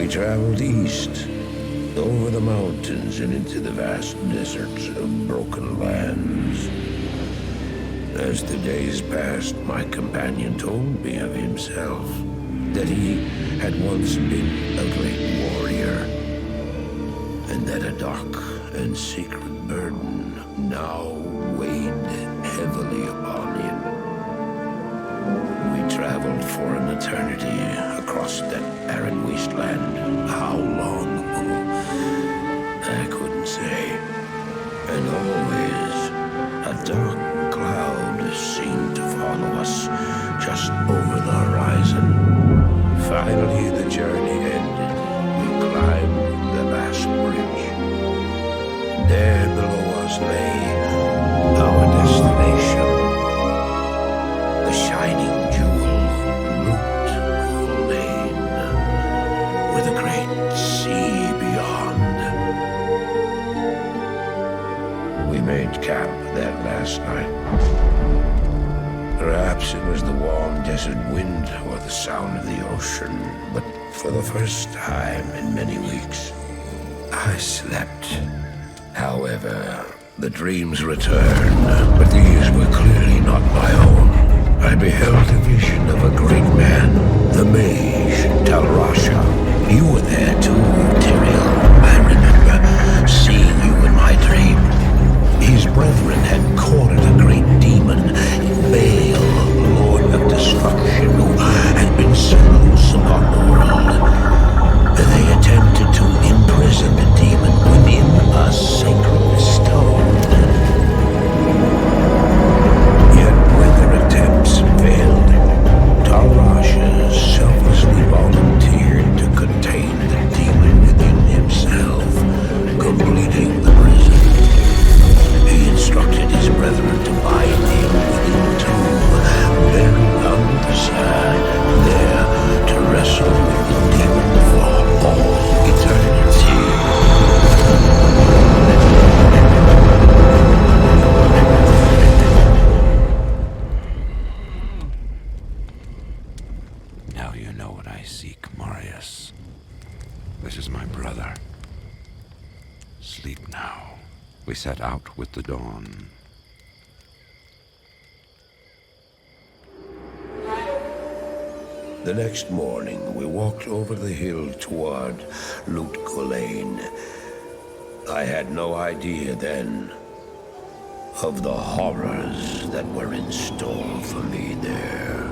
We traveled east, over the mountains and into the vast deserts of broken lands. As the days passed, my companion told me of himself, that he had once been a great warrior, and that a dark and secret burden now weighed heavily upon him. We traveled for an eternity across that arid wasteland. How long? I couldn't say. And always, a dark cloud seemed to follow us just over the horizon. Finally, the journey ended. We climbed the last bridge. There below us lay our destination. The shining jewel, Loot Lane, with a great sea beyond. We made camp that last night. Perhaps it was the warm desert wind or the sound of the ocean, but for the first time in many weeks, I slept. However, the dreams returned, but these were clearly not my own. I beheld a vision of a great man, the mage, Talrasha. You were there too, Tyrael. I remember seeing you in my dream. His brethren had cornered a great demon, Baal, Lord of Destruction, who had been set loose upon the world. They attempted to imprison the demon within a sacred stone. Yet when their attempts failed, Talrasha selflessly volunteered to contain the demon within himself, completing the prison. He instructed his brethren to bind him within the tomb, buried under the sand, there to wrestle with the demon for all eternity. Now you know what I seek, Marius. This is my brother. Sleep now. We set out with the dawn. The next morning, we walked over the hill toward Loot Lane. I had no idea then of the horrors that were in store for me there.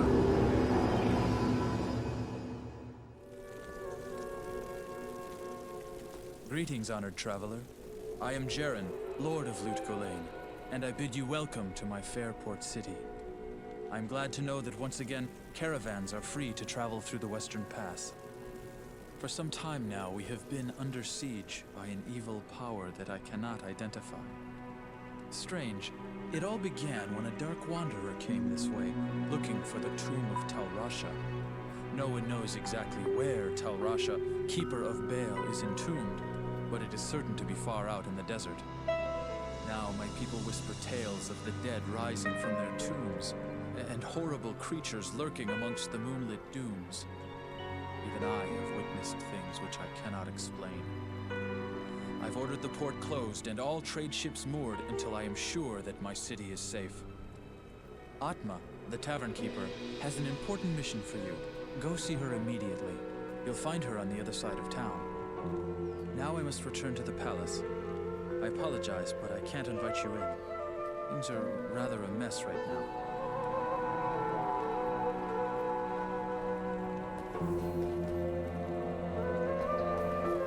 Greetings, honored traveler. I am Jaren, Lord of Loot Lane, and I bid you welcome to my fair port city. I'm glad to know that once again, caravans are free to travel through the Western Pass. For some time now, we have been under siege by an evil power that I cannot identify. Strange, it all began when a dark wanderer came this way, looking for the tomb of Talrasha. No one knows exactly where Talrasha, keeper of Baal, is entombed, but it is certain to be far out in the desert. Now my people whisper tales of the dead rising from their tombs, and horrible creatures lurking amongst the moonlit dunes. Even I have witnessed things which I cannot explain. I've ordered the port closed and all trade ships moored until I am sure that my city is safe. Atma, the tavern keeper, has an important mission for you. Go see her immediately. You'll find her on the other side of town. Now I must return to the palace. I apologize, but I can't invite you in. Things are rather a mess right now.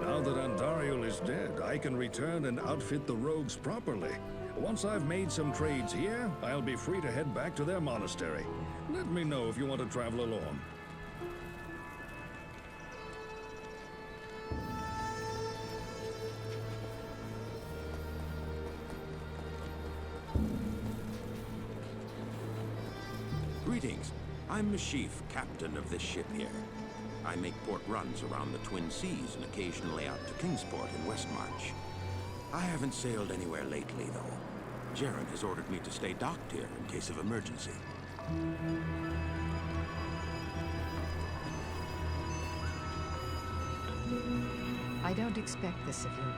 Now that Andariel is dead, I can return and outfit the rogues properly. Once I've made some trades here, I'll be free to head back to their monastery. Let me know if you want to travel along. Greetings. I'm Mashif, captain of this ship here. I make port runs around the Twin Seas and occasionally out to Kingsport in Westmarch. I haven't sailed anywhere lately, though. Jaren has ordered me to stay docked here in case of emergency. I don't expect this of you,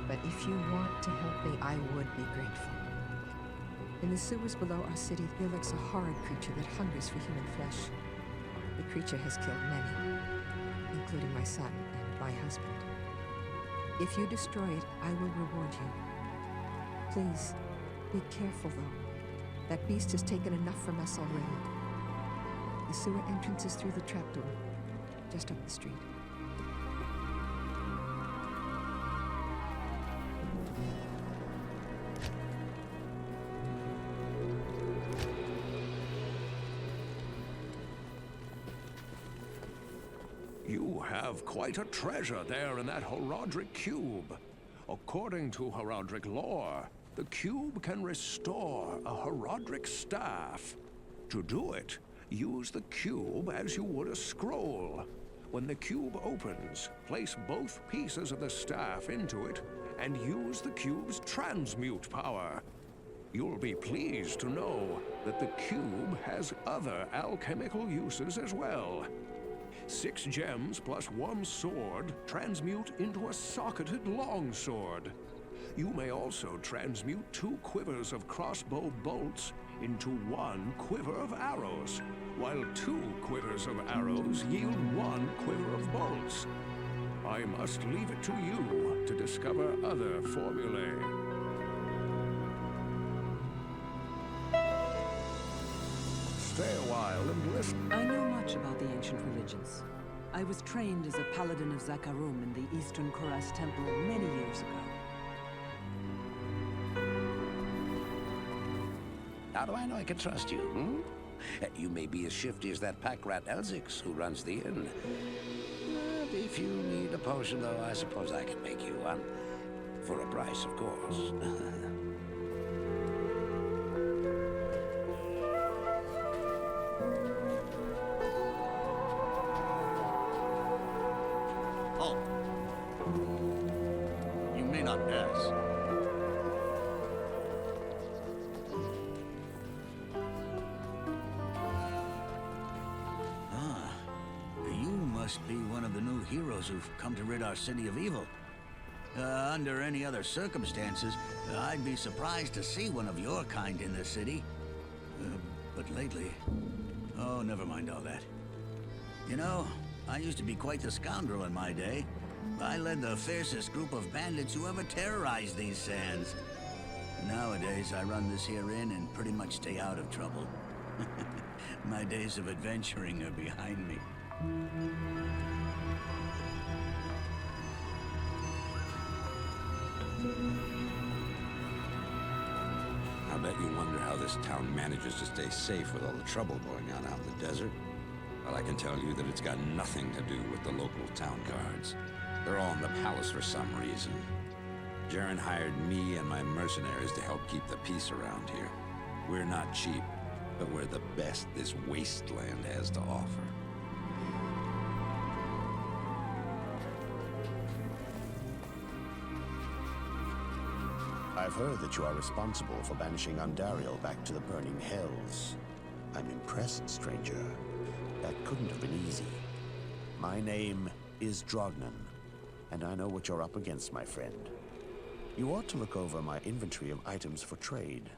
but if you want to help me, I would be grateful. In the sewers below our city, there lurks a horrid creature that hungers for human flesh. The creature has killed many, including my son and my husband. If you destroy it, I will reward you. Please, be careful though. That beast has taken enough from us already. The sewer entrance is through the trapdoor, just up the street. You have quite a treasure there in that Horadric cube. According to Horadric lore, the cube can restore a Horadric staff. To do it, use the cube as you would a scroll. When the cube opens, place both pieces of the staff into it and use the cube's transmute power. You'll be pleased to know that the cube has other alchemical uses as well. 6 gems plus 1 sword transmute into a socketed longsword. You may also transmute 2 quivers of crossbow bolts into 1 quiver of arrows, while 2 quivers of arrows yield 1 quiver of bolts. I must leave it to you to discover other formulae. Stay a while and listen. I know much about the ancient religions. I was trained as a paladin of Zakarum in the Eastern Koras Temple many years ago. How do I know I can trust you, You may be as shifty as that pack rat Elzix who runs the inn. But if you need a potion, though, I suppose I can make you one. For a price, of course. You may not pass. You must be one of the new heroes who've come to rid our city of evil. Under any other circumstances, I'd be surprised to see one of your kind in this city. But lately... Oh, never mind all that. You know, I used to be quite the scoundrel in my day. I led the fiercest group of bandits who ever terrorized these sands. Nowadays, I run this here inn and pretty much stay out of trouble. My days of adventuring are behind me. I bet you wonder how this town manages to stay safe with all the trouble going on out in the desert. Well, I can tell you that it's got nothing to do with the local town guards. They're all in the palace for some reason. Jaren hired me and my mercenaries to help keep the peace around here. We're not cheap, but we're the best this wasteland has to offer. I've heard that you are responsible for banishing Andariel back to the burning hells. I'm impressed, stranger. That couldn't have been easy. My name is Drognan, and I know what you're up against, my friend. You ought to look over my inventory of items for trade.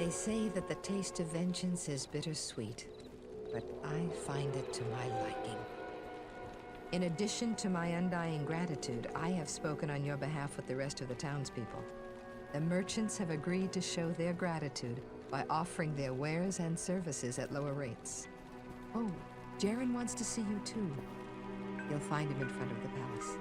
They say that the taste of vengeance is bittersweet, but I find it to my liking. In addition to my undying gratitude, I have spoken on your behalf with the rest of the townspeople. The merchants have agreed to show their gratitude by offering their wares and services at lower rates. Oh, Jaren wants to see you too. You'll find him in front of the palace.